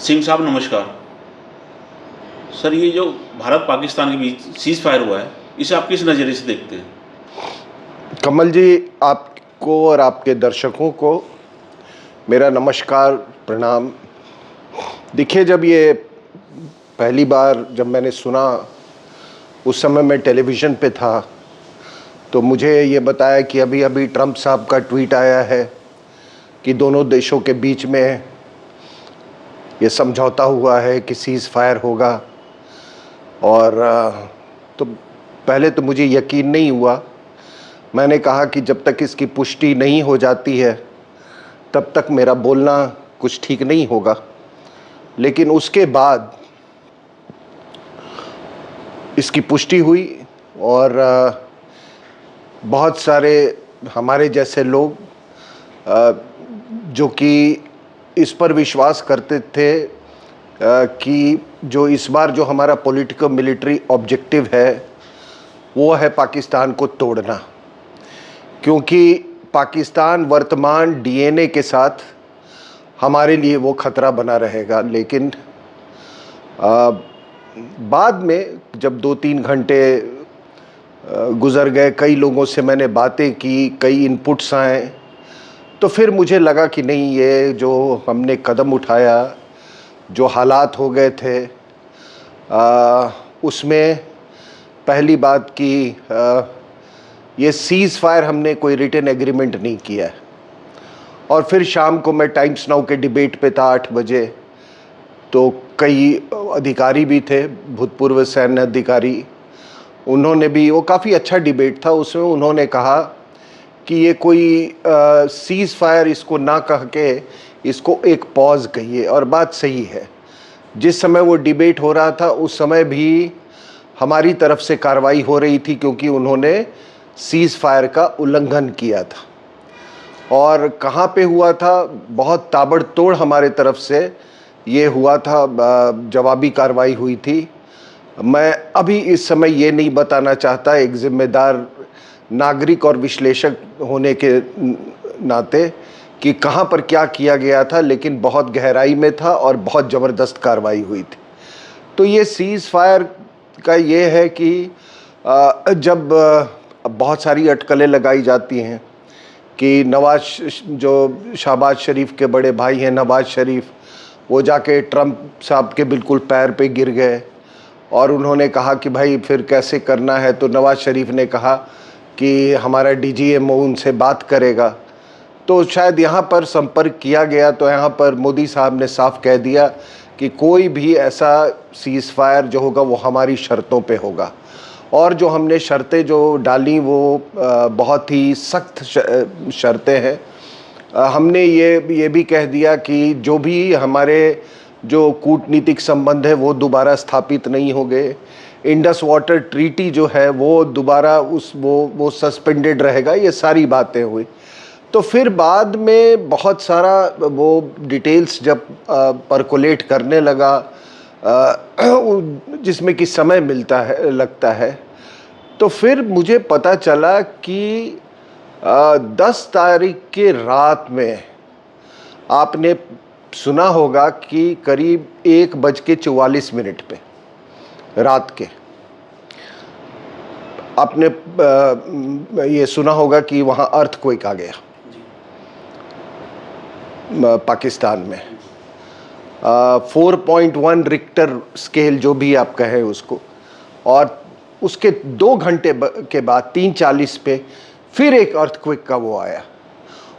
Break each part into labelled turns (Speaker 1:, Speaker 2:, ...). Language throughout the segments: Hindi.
Speaker 1: सिंह साहब नमस्कार। सर ये जो भारत पाकिस्तान के बीच सीज़ फायर हुआ है, इसे आप किस नज़रिए से देखते हैं?
Speaker 2: कमल जी, आपको और आपके दर्शकों को मेरा नमस्कार, प्रणाम। देखिए, जब ये पहली बार जब मैंने सुना, उस समय मैं टेलीविज़न पे था, तो मुझे ये बताया कि अभी-अभी ट्रंप साहब का ट्वीट आया है कि दोनों देशों के बीच में ये समझौता हुआ है कि सीज़ फायर होगा। और तो पहले तो मुझे यकीन नहीं हुआ। मैंने कहा कि जब तक इसकी पुष्टि नहीं हो जाती है, तब तक मेरा बोलना कुछ ठीक नहीं होगा। लेकिन उसके बाद इसकी पुष्टि हुई और बहुत सारे हमारे जैसे लोग जो कि इस पर विश्वास करते थे कि जो इस बार जो हमारा पॉलिटिकल मिलिट्री ऑब्जेक्टिव है, वो है पाकिस्तान को तोड़ना। क्योंकि पाकिस्तान वर्तमान डीएनए के साथ हमारे लिए वो खतरा बना रहेगा। लेकिन बाद में जब 2-3 घंटे गुज़र गए, कई लोगों से मैंने बातें की, कई इनपुट्स आए, तो फिर मुझे लगा कि नहीं, ये जो हमने कदम उठाया, जो हालात हो गए थे, उसमें पहली बात कि ये सीज़ फायर हमने कोई रिटन एग्रीमेंट नहीं किया है। और फिर शाम को मैं टाइम्स नाउ के डिबेट पे था 8 बजे, तो कई अधिकारी भी थे, भूतपूर्व सैन्य अधिकारी, उन्होंने भी, वो काफ़ी अच्छा डिबेट था, उसमें उन्होंने कहा कि ये कोई सीज़ फायर इसको ना कह के इसको एक पॉज कहिए। और बात सही है। जिस समय वो डिबेट हो रहा था, उस समय भी हमारी तरफ से कार्रवाई हो रही थी, क्योंकि उन्होंने सीज़ फायर का उल्लंघन किया था। और कहाँ पे हुआ था? बहुत ताबड़तोड़ हमारे तरफ से ये हुआ था, जवाबी कार्रवाई हुई थी। मैं अभी इस समय ये नहीं बताना चाहता, एक जिम्मेदार नागरिक और विश्लेषक होने के नाते, कि कहाँ पर क्या किया गया था, लेकिन बहुत गहराई में था और बहुत ज़बरदस्त कार्रवाई हुई थी। तो ये सीज़ फायर का ये है कि जब बहुत सारी अटकलें लगाई जाती हैं कि जो शहबाज शरीफ के बड़े भाई हैं, नवाज़ शरीफ, वो जाके ट्रंप साहब के बिल्कुल पैर पे गिर गए और उन्होंने कहा कि भाई फिर कैसे करना है। तो नवाज़ शरीफ ने कहा कि हमारा डीजीएमओ उनसे बात करेगा। तो शायद यहाँ पर संपर्क किया गया, तो यहाँ पर मोदी साहब ने साफ कह दिया कि कोई भी ऐसा सीज़ फायर जो होगा वो हमारी शर्तों पे होगा। और जो हमने शर्तें जो डाली, वो बहुत ही सख्त शर्तें हैं। हमने ये भी कह दिया कि जो भी हमारे जो कूटनीतिक संबंध है वो दोबारा स्थापित नहीं होंगे। इंडस वाटर ट्रीटी जो है वो दोबारा वो सस्पेंडेड रहेगा। ये सारी बातें हुई। तो फिर बाद में बहुत सारा वो डिटेल्स जब परकोलेट करने लगा, जिसमें कि समय लगता है, तो फिर मुझे पता चला कि 10 तारीख के रात में आपने सुना होगा कि करीब 1:44 पे रात के आपने ये सुना होगा कि वहाँ अर्थक्वेक आ गया पाकिस्तान में। 4.1 रिक्टर स्केल, जो भी आप कहें उसको। और उसके 2 घंटे के बाद 3:40 पे फिर एक अर्थक्वेक का वो आया,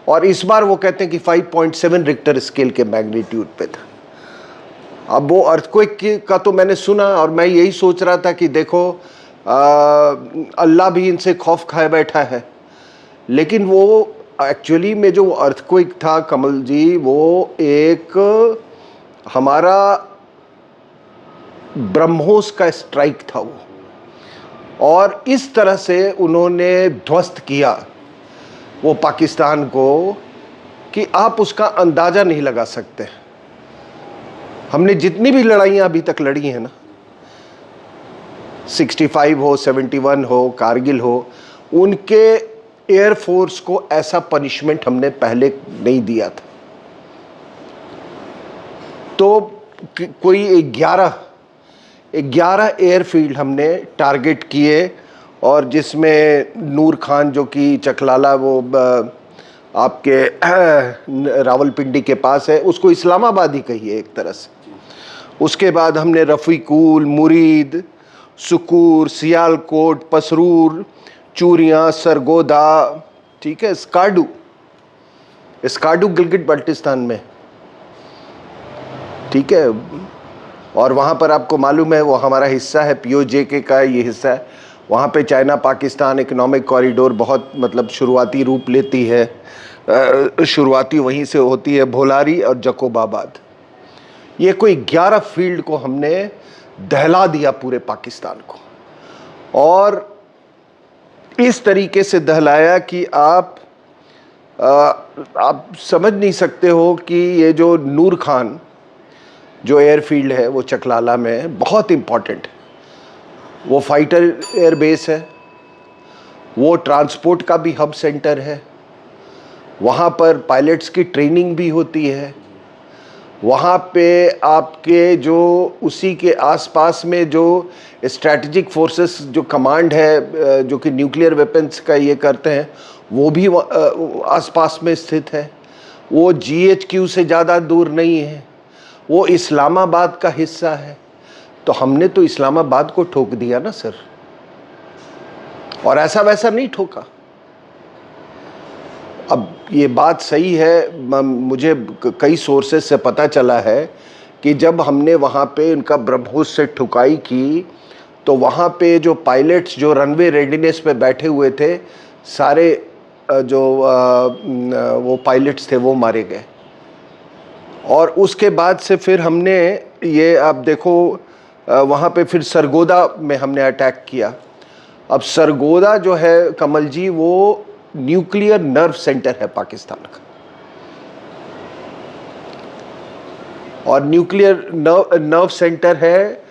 Speaker 2: और इस बार वो कहते हैं कि 5.7 रिक्टर स्केल के मैग्नीट्यूड पे था। अब वो अर्थक्वेक का तो मैंने सुना, और मैं यही सोच रहा था कि देखो, अल्लाह भी इनसे खौफ खाए बैठा है। लेकिन वो एक्चुअली में जो अर्थक्वेक था, कमल जी, वो एक हमारा ब्रह्मोस का स्ट्राइक था वो। और इस तरह से उन्होंने ध्वस्त किया वो पाकिस्तान को कि आप उसका अंदाज़ा नहीं लगा सकते। हमने जितनी भी लड़ाइयाँ अभी तक लड़ी हैं ना, 65 हो, 71 हो, कारगिल हो, उनके एयरफोर्स को ऐसा पनिशमेंट हमने पहले नहीं दिया था। तो कोई 11 एयरफील्ड हमने टारगेट किए, और जिसमें नूर खान जो कि चकलाला वो आपके रावलपिंडी के पास है, उसको इस्लामाबाद ही कहिए एक तरह से। उसके बाद हमने रफ़ीकूल, मुरीद, सुकूर, सियालकोट, पसरूर, चूरियाँ, सरगोदा, ठीक है, स्कार्डू गिलगित बल्टिस्तान में, ठीक है। और वहाँ पर आपको मालूम है वो हमारा हिस्सा है, POJK का ये हिस्सा है। वहाँ पे चाइना पाकिस्तान इकोनॉमिक कॉरिडोर बहुत मतलब शुरुआती रूप लेती है, शुरुआती वहीं से होती है, भोलारी और जकोबाबाद। ये कोई 11 फील्ड को हमने दहला दिया पूरे पाकिस्तान को, और इस तरीके से दहलाया कि आप समझ नहीं सकते हो कि ये जो नूर खान जो एयरफील्ड है वो चकलाला में है, बहुत इम्पॉर्टेंट है। वो फाइटर एयरबेस है, वो ट्रांसपोर्ट का भी हब सेंटर है, वहाँ पर पायलट्स की ट्रेनिंग भी होती है। वहाँ पे आपके जो उसी के आसपास में जो स्ट्रैटेजिक फोर्सेस जो कमांड है जो कि न्यूक्लियर वेपन्स का ये करते हैं, वो भी आसपास में स्थित है। वो GHQ से ज़्यादा दूर नहीं है, वो इस्लामाबाद का हिस्सा है। तो हमने तो इस्लामाबाद को ठोक दिया ना सर, और ऐसा वैसा नहीं ठोका। अब ये बात सही है, मुझे कई सोर्सेज से पता चला है कि जब हमने वहाँ पे उनका ब्रह्मोस से ठुकाई की, तो वहाँ पे जो पायलट्स जो रनवे रेडीनेस पे बैठे हुए थे, सारे जो वो पायलट्स थे वो मारे गए। और उसके बाद से फिर हमने ये आप देखो वहाँ पे फिर सरगोदा में हमने अटैक किया। अब सरगोदा जो है कमल जी, वो न्यूक्लियर नर्व सेंटर है पाकिस्तान का, और न्यूक्लियर नर्व सेंटर है।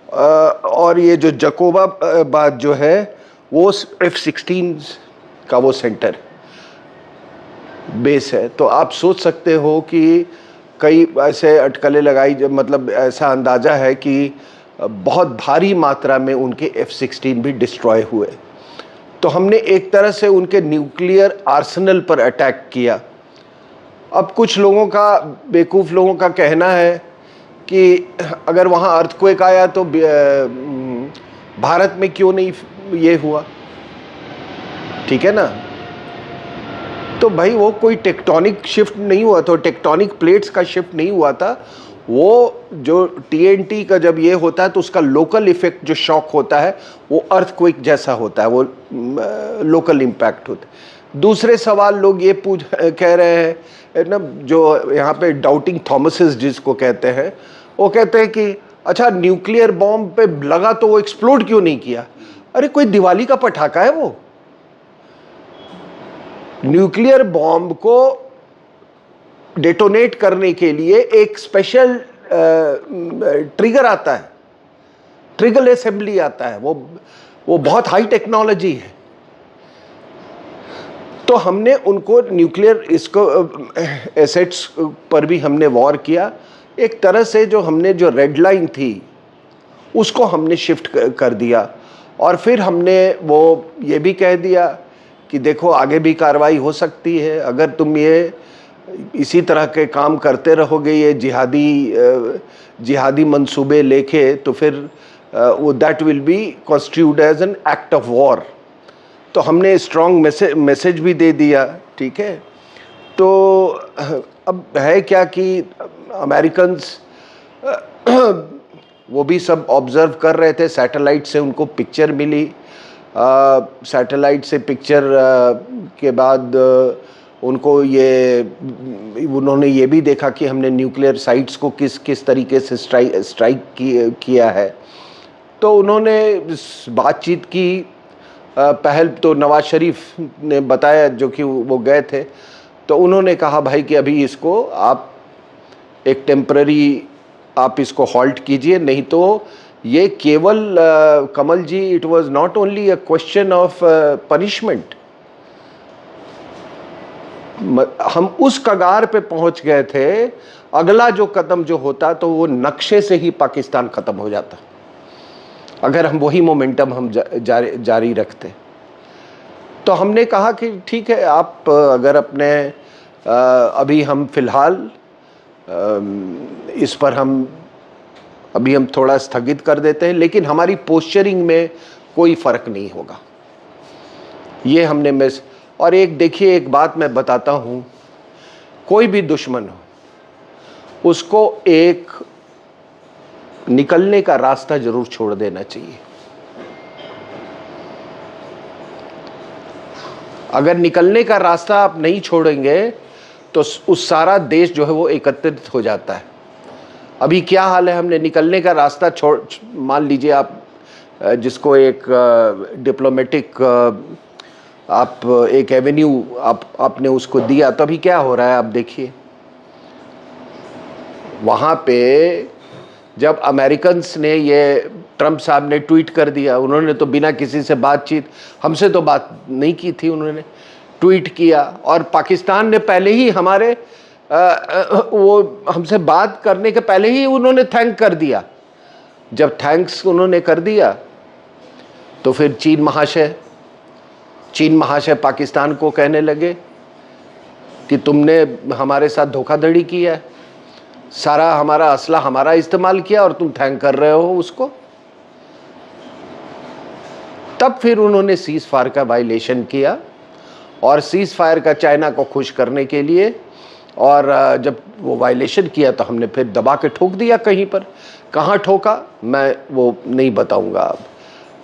Speaker 2: और ये जो जकोबाबाद जो है वो F-16 का वो सेंटर बेस है। तो आप सोच सकते हो कि कई ऐसे अटकलें लगाई, मतलब ऐसा अंदाज़ा है कि बहुत भारी मात्रा में उनके F-16 भी डिस्ट्रॉय हुए। तो हमने एक तरह से उनके न्यूक्लियर आर्सेनल पर अटैक किया। अब कुछ लोगों का, बेवकूफ़ लोगों का कहना है कि अगर वहाँ अर्थक्वेक आया तो भारत में क्यों नहीं ये हुआ, ठीक है ना। तो भाई वो कोई टेक्टोनिक शिफ्ट नहीं हुआ, तो टेक्टोनिक प्लेट्स का शिफ्ट नहीं हुआ था। वो जो TNT का जब ये होता है तो उसका लोकल इफेक्ट जो शॉक होता है वो अर्थक्वेक जैसा होता है, वो लोकल इम्पैक्ट होता है। दूसरे सवाल लोग ये कह रहे हैं ना, जो यहाँ पे डाउटिंग थॉमसेस जिसको कहते हैं, वो कहते हैं कि अच्छा न्यूक्लियर बॉम्ब पे लगा तो वो एक्सप्लोड क्यों नहीं किया। अरे कोई दिवाली का पटाखा है वो? न्यूक्लियर बॉम्ब को डेटोनेट करने के लिए एक स्पेशल ट्रिगर आता है, ट्रिगर असेंबली आता है, वो बहुत हाई टेक्नोलॉजी है। तो हमने उनको न्यूक्लियर इसको एसेट्स पर भी हमने वॉर किया। एक तरह से जो हमने जो रेड लाइन थी उसको हमने शिफ्ट कर दिया, और फिर हमने वो ये भी कह दिया कि देखो आगे भी कार्रवाई हो सकती है, अगर तुम ये इसी तरह के काम करते रहोगे, ये जिहादी मंसूबे लेके, तो फिर वो that will be constitute as an act of war. तो हमने स्ट्रॉन्ग मैसेज भी दे दिया, ठीक है। तो अब है क्या कि अमेरिकन्स वो भी सब ऑब्जर्व कर रहे थे, सैटेलाइट से उनको पिक्चर मिली। सैटेलाइट से पिक्चर के बाद उन्होंने ये भी देखा कि हमने न्यूक्लियर साइट्स को किस तरीके से स्ट्राइक किया है। तो उन्होंने बातचीत की। पहल तो नवाज शरीफ ने बताया, जो कि वो गए थे, तो उन्होंने कहा भाई कि अभी इसको आप एक टेम्पररी आप इसको हॉल्ट कीजिए, नहीं तो ये केवल Kamal ji, it was not only a question of punishment, हम उस कगार पे पहुंच गए थे, अगला जो कदम जो होता तो वो नक्शे से ही पाकिस्तान ख़त्म हो जाता, अगर हम वही मोमेंटम हम जारी रखते। तो हमने कहा कि ठीक है, आप अगर अपने अभी हम फ़िलहाल इस पर हम थोड़ा स्थगित कर देते हैं, लेकिन हमारी पोस्चरिंग में कोई फ़र्क नहीं होगा, ये हमने मिस। और एक देखिए, एक बात मैं बताता हूँ, कोई भी दुश्मन हो उसको एक निकलने का रास्ता जरूर छोड़ देना चाहिए। अगर निकलने का रास्ता आप नहीं छोड़ेंगे तो उस सारा देश जो है वो एकत्रित हो जाता है। अभी क्या हाल है, हमने निकलने का रास्ता छोड़, मान लीजिए आप जिसको एक डिप्लोमेटिक आप एक एवेन्यू आपने उसको दिया, तो अभी क्या हो रहा है आप देखिए। वहाँ पे जब अमेरिकन्स ने, ये ट्रंप साहब ने ट्वीट कर दिया, उन्होंने तो बिना किसी से बातचीत, हमसे तो बात नहीं की थी, उन्होंने ट्वीट किया, और पाकिस्तान ने पहले ही हमारे वो हमसे बात करने के पहले ही उन्होंने थैंक कर दिया। जब थैंक्स उन्होंने कर दिया तो फिर चीन महाशय पाकिस्तान को कहने लगे कि तुमने हमारे साथ धोखाधड़ी की है, सारा हमारा असला हमारा इस्तेमाल किया और तुम थैंक कर रहे हो उसको। तब फिर उन्होंने सीज फायर का वायलेशन किया, और सीज फायर का चाइना को खुश करने के लिए, और जब वो वायलेशन किया तो हमने फिर दबा के ठोक दिया कहीं पर। कहाँ ठोका मैं वो नहीं बताऊंगा।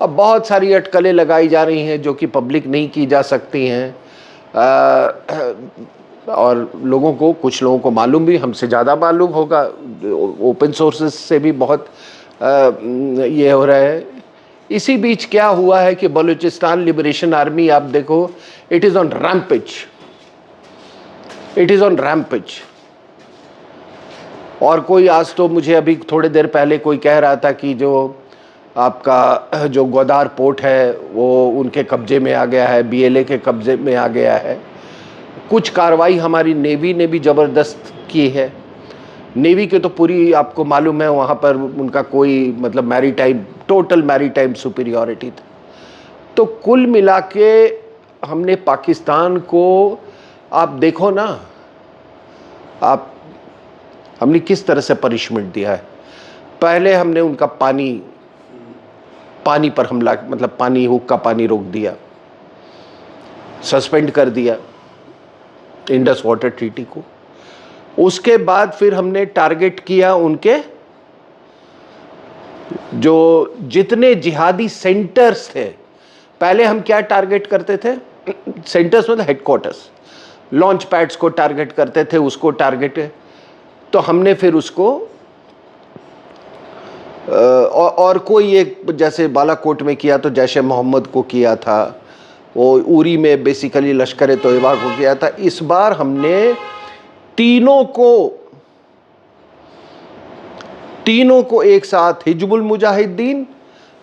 Speaker 2: अब बहुत सारी अटकलें लगाई जा रही हैं जो कि पब्लिक नहीं की जा सकती हैं, और लोगों को, कुछ लोगों को मालूम भी, हमसे ज़्यादा मालूम होगा, ओपन सोर्सेस से भी बहुत ये हो रहा है। इसी बीच क्या हुआ है कि बलूचिस्तान लिबरेशन आर्मी, आप देखो, इट इज़ ऑन रैम्पेज। और कोई, आज तो मुझे अभी थोड़ी देर पहले कोई कह रहा था कि जो आपका जो ग्वादर पोर्ट है वो उनके कब्जे में आ गया है, BLA के कब्जे में आ गया है। कुछ कार्रवाई हमारी नेवी ने भी ज़बरदस्त की है। नेवी के तो पूरी, आपको मालूम है, वहाँ पर उनका कोई मतलब टोटल मैरीटाइम सुपीरियॉरिटी था। तो कुल मिला के हमने पाकिस्तान को, आप देखो ना, हमने किस तरह से पनिशमेंट दिया है। पहले हमने उनका पानी पर हमला, मतलब हुक्का का पानी रोक दिया, सस्पेंड कर दिया इंडस वाटर ट्रीटी को। उसके बाद फिर हमने टारगेट किया उनके जो जितने जिहादी सेंटर्स थे। पहले हम क्या टारगेट करते थे, सेंटर्स मतलब हेडक्वार्टर्स, लॉन्च पैड्स को टारगेट करते थे, उसको टारगेट, तो हमने फिर उसको और कोई एक, जैसे बालाकोट में किया तो जैश ए मोहम्मद को किया था, वो उरी में बेसिकली लश्कर तोयबा को किया था। इस बार हमने तीनों को एक साथ, हिजबुल मुजाहिदीन,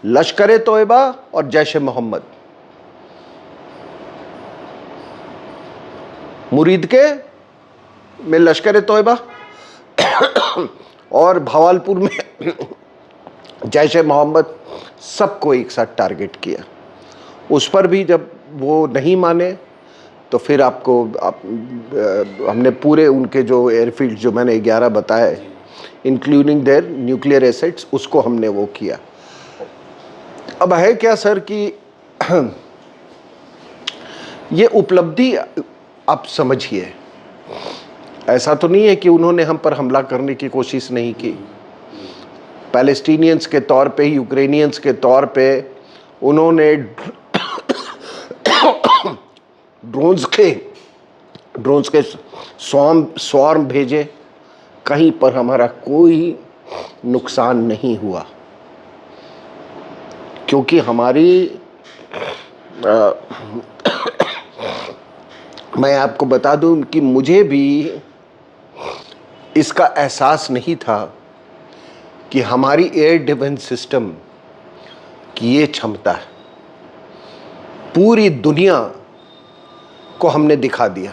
Speaker 2: लश्कर तोयबा और जैश ए मोहम्मद, मुरीद के में लश्कर तोयबा और भावलपुर में जैश ए मोहम्मद, सबको एक साथ टारगेट किया। उस पर भी जब वो नहीं माने तो फिर हमने पूरे उनके जो एयरफील्ड, जो मैंने 11 बताए, इंक्लूडिंग देयर न्यूक्लियर एसेट्स, उसको हमने वो किया। अब है क्या सर कि ये उपलब्धि आप समझिए, ऐसा तो नहीं है कि उन्होंने हम पर हमला करने की कोशिश नहीं की। पैलेस्टीनियंस के तौर पे, यूक्रेनियंस के तौर पे उन्होंने ड्रोन्स के स्वार्म भेजे, कहीं पर हमारा कोई नुकसान नहीं हुआ, क्योंकि हमारी मैं आपको बता दूं कि मुझे भी इसका एहसास नहीं था कि हमारी एयर डिफेंस सिस्टम की ये क्षमता है। पूरी दुनिया को हमने दिखा दिया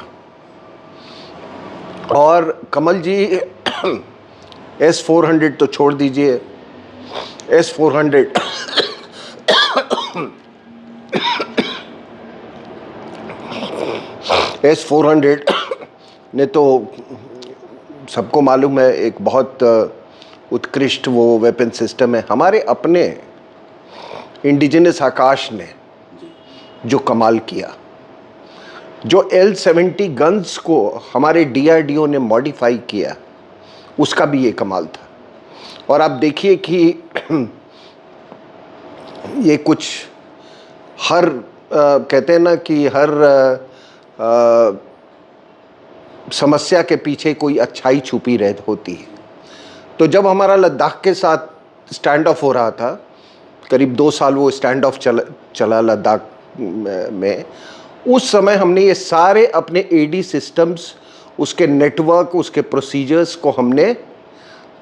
Speaker 2: और कमल जी S-400 तो छोड़ दीजिए, S-400 S-400 ने तो सबको मालूम है एक बहुत उत्कृष्ट वो वेपन सिस्टम है। हमारे अपने इंडिजिनस आकाश ने जो कमाल किया, जो L-70 गन्स को हमारे DRDO ने मॉडिफाई किया, उसका भी ये कमाल था। और आप देखिए कि ये कुछ हर कहते हैं ना कि हर समस्या के पीछे कोई अच्छाई छुपी रह होती है। तो जब हमारा लद्दाख के साथ स्टैंड ऑफ हो रहा था, करीब 2 साल वो स्टैंड ऑफ चला लद्दाख में, उस समय हमने ये सारे अपने AD सिस्टम्स, उसके नेटवर्क, उसके प्रोसीजर्स को हमने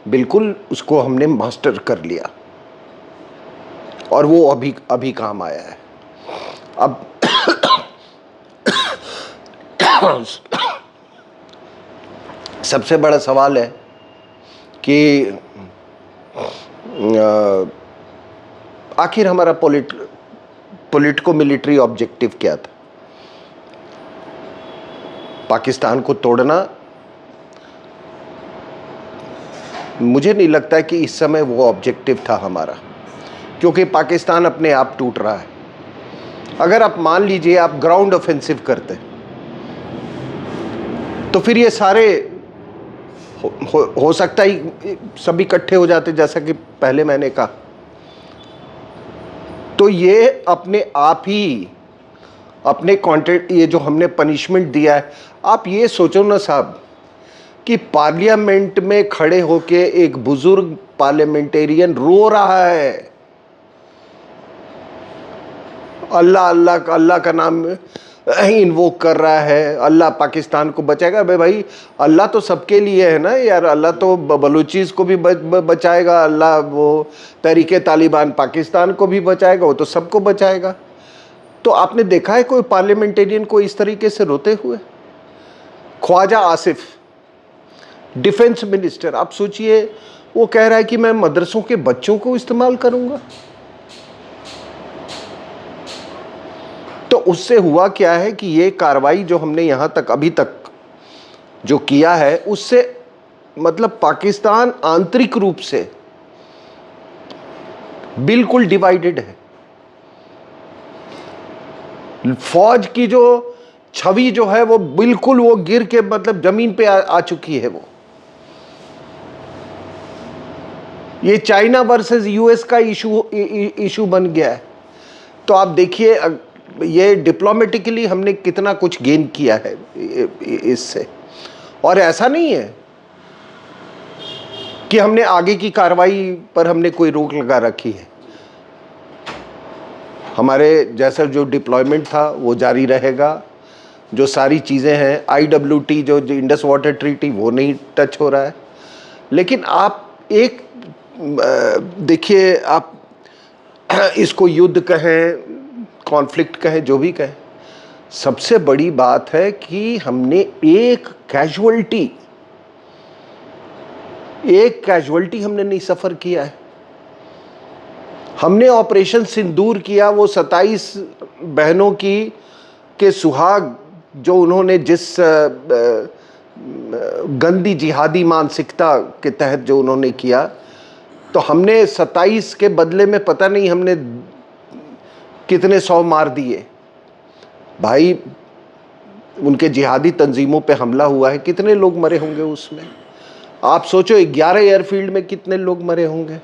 Speaker 2: बिल्कुल उसको हमने मास्टर कर लिया और वो अभी काम आया है। अब सबसे बड़ा सवाल है कि आखिर हमारा पॉलिटिको मिलिट्री ऑब्जेक्टिव क्या था? पाकिस्तान को तोड़ना? मुझे नहीं लगता है कि इस समय वो ऑब्जेक्टिव था हमारा, क्योंकि पाकिस्तान अपने आप टूट रहा है। अगर आप मान लीजिए आप ग्राउंड ऑफेंसिव करते तो फिर ये सारे हो सकता ही सब इकट्ठे हो जाते, जैसा कि पहले मैंने कहा। तो ये अपने आप ही अपने कॉन्टेंट, ये जो हमने पनिशमेंट दिया है, आप ये सोचो ना साहब कि पार्लियामेंट में खड़े होके एक बुजुर्ग पार्लियामेंटेरियन रो रहा है, अल्लाह अल्लाह अल्लाह का नाम इन्वोक कर रहा है, अल्लाह पाकिस्तान को बचाएगा। भाई अल्लाह तो सबके लिए है ना यार, अल्लाह तो बलूचीज को भी बचाएगा, अल्लाह वो तहरीके तालिबान पाकिस्तान को भी बचाएगा, वो तो सबको बचाएगा। तो आपने देखा है कोई पार्लियामेंटेरियन को इस तरीके से रोते हुए? ख्वाजा आसिफ, डिफेंस मिनिस्टर, आप सोचिए, वो कह रहा है कि मैं मदरसों के बच्चों को इस्तेमाल करूंगा। तो उससे हुआ क्या है कि ये कार्रवाई जो हमने यहां तक अभी तक जो किया है, उससे मतलब पाकिस्तान आंतरिक रूप से बिल्कुल डिवाइडेड है। फौज की जो छवि जो है वो बिल्कुल वो गिर के मतलब जमीन पे आ चुकी है। वो ये चाइना वर्सेस US का इशू बन गया है। तो आप देखिए ये डिप्लोमेटिकली हमने कितना कुछ गेन किया है इससे। और ऐसा नहीं है कि हमने आगे की कार्रवाई पर हमने कोई रोक लगा रखी है। हमारे जैसा जो डिप्लॉयमेंट था वो जारी रहेगा। जो सारी चीज़ें हैं, IWT जो इंडस वाटर ट्रीटी, वो नहीं टच हो रहा है। लेकिन आप एक देखिए, आप इसको युद्ध कहें, कॉन्फ्लिक्ट कहें, जो भी कहें, सबसे बड़ी बात है कि हमने एक कैजुअल्टी हमने नहीं सफ़र किया है। हमने ऑपरेशन सिंदूर किया, वो 27 बहनों के सुहाग जो उन्होंने जिस गंदी जिहादी मानसिकता के तहत जो उन्होंने किया, तो हमने 27 के बदले में पता नहीं हमने कितने 100 मार दिए। भाई उनके जिहादी तंजीमों पे हमला हुआ है, कितने लोग मरे होंगे उसमें? आप सोचो 11 एयरफील्ड में कितने लोग मरे होंगे।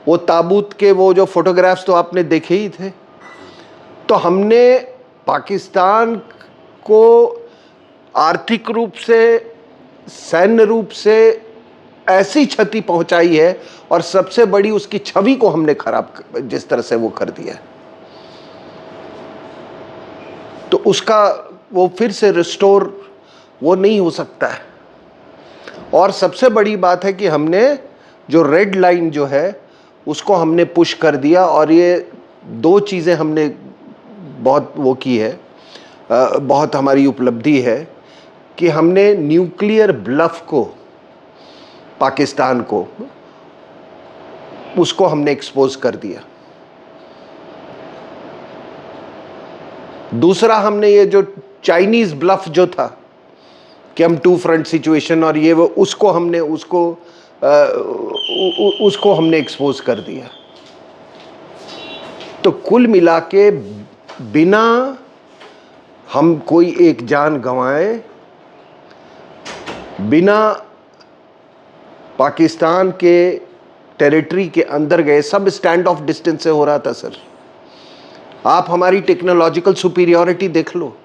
Speaker 2: वो ताबूत के वो जो फोटोग्राफ्स तो आपने देखे ही थे। तो हमने पाकिस्तान को आर्थिक रूप से, सैन्य रूप से ऐसी क्षति पहुंचाई है, और सबसे बड़ी उसकी छवि को हमने खराब जिस तरह से वो कर दिया है, तो उसका वो फिर से रिस्टोर वो नहीं हो सकता है। और सबसे बड़ी बात है कि हमने जो रेड लाइन जो है उसको हमने पुश कर दिया। और ये 2 चीज़ें हमने बहुत वो की है, बहुत हमारी उपलब्धि है। कि हमने न्यूक्लियर ब्लफ को, पाकिस्तान को, उसको हमने एक्सपोज कर दिया। दूसरा, हमने ये जो चाइनीज ब्लफ जो था कि हम टू फ्रंट सिचुएशन और ये वो, उसको हमने एक्सपोज कर दिया। तो कुल मिला के बिना हम कोई एक जान गंवाए, बिना पाकिस्तान के टेरिटरी के अंदर गए, सब स्टैंड ऑफ डिस्टेंस से हो रहा था सर। आप हमारी टेक्नोलॉजिकल सुपीरियॉरिटी देख लो।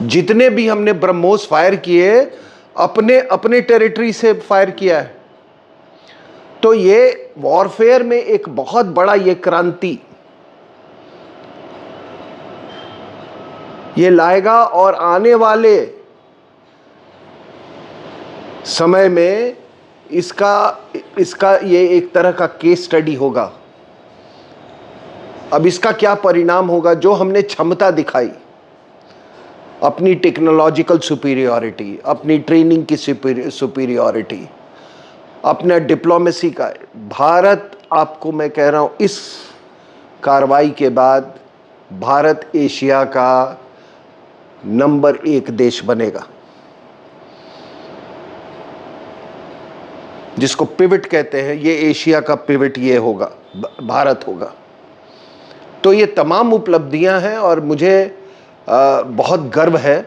Speaker 2: जितने भी हमने ब्रह्मोस फायर किए, अपने अपने टेरिटरी से फायर किया है। तो ये वॉरफेयर में एक बहुत बड़ा ये क्रांति ये लाएगा, और आने वाले समय में इसका ये एक तरह का केस स्टडी होगा। अब इसका क्या परिणाम होगा? जो हमने क्षमता दिखाई, अपनी टेक्नोलॉजिकल सुपीरियॉरिटी, अपनी ट्रेनिंग की सुपीरियॉरिटी, अपना डिप्लोमेसी का, भारत, आपको मैं कह रहा हूं, इस कार्रवाई के बाद भारत एशिया का नंबर 1 देश बनेगा, जिसको पिवट कहते हैं। ये एशिया का पिवट ये होगा, भारत होगा। तो ये तमाम उपलब्धियां हैं और मुझे बहुत गर्व है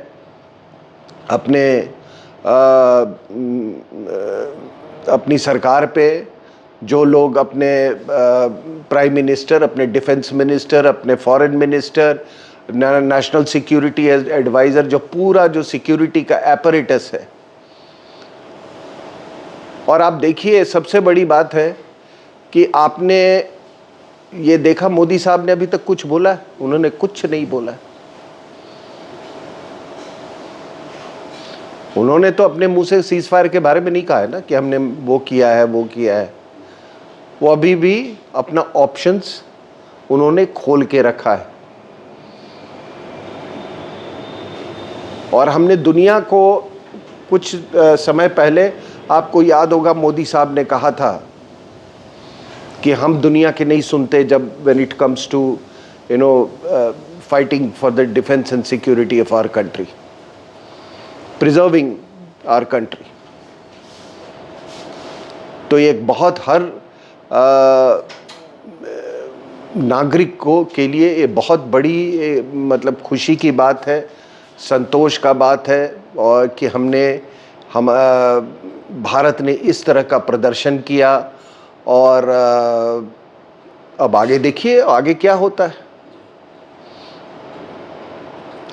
Speaker 2: अपनी सरकार पे। जो लोग अपने प्राइम मिनिस्टर, अपने डिफेंस मिनिस्टर, अपने foreign minister, national security adviser, जो पूरा जो सिक्योरिटी का एपरेटस है। और आप देखिए, सबसे बड़ी बात है कि आपने ये देखा, मोदी साहब ने अभी तक कुछ बोला है? उन्होंने कुछ नहीं बोला है। उन्होंने तो अपने मुंह से सीज फायर के बारे में नहीं कहा है ना कि हमने वो किया है, वो किया है। वो अभी भी अपना ऑप्शंस उन्होंने खोल के रखा है। और हमने दुनिया को कुछ समय पहले, आपको याद होगा, मोदी साहब ने कहा था कि हम दुनिया के नहीं सुनते जब when it comes to fighting for the defence and security of our country, preserving our country. तो ये एक बहुत हर नागरिक को के लिए ये बहुत बड़ी मतलब खुशी की बात है, संतोष का बात है, और कि भारत ने इस तरह का प्रदर्शन किया। और अब आगे देखिए, आगे क्या होता है।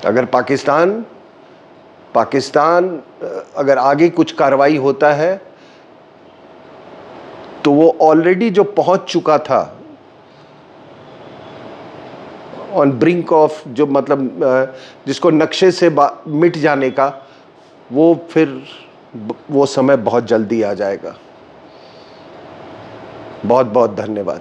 Speaker 2: अगर पाकिस्तान अगर आगे कुछ कार्रवाई होता है, तो वो ऑलरेडी जो पहुंच चुका था ऑन ब्रिंक ऑफ, जो मतलब जिसको नक्शे से मिट जाने का, वो समय बहुत जल्दी आ जाएगा। बहुत बहुत धन्यवाद।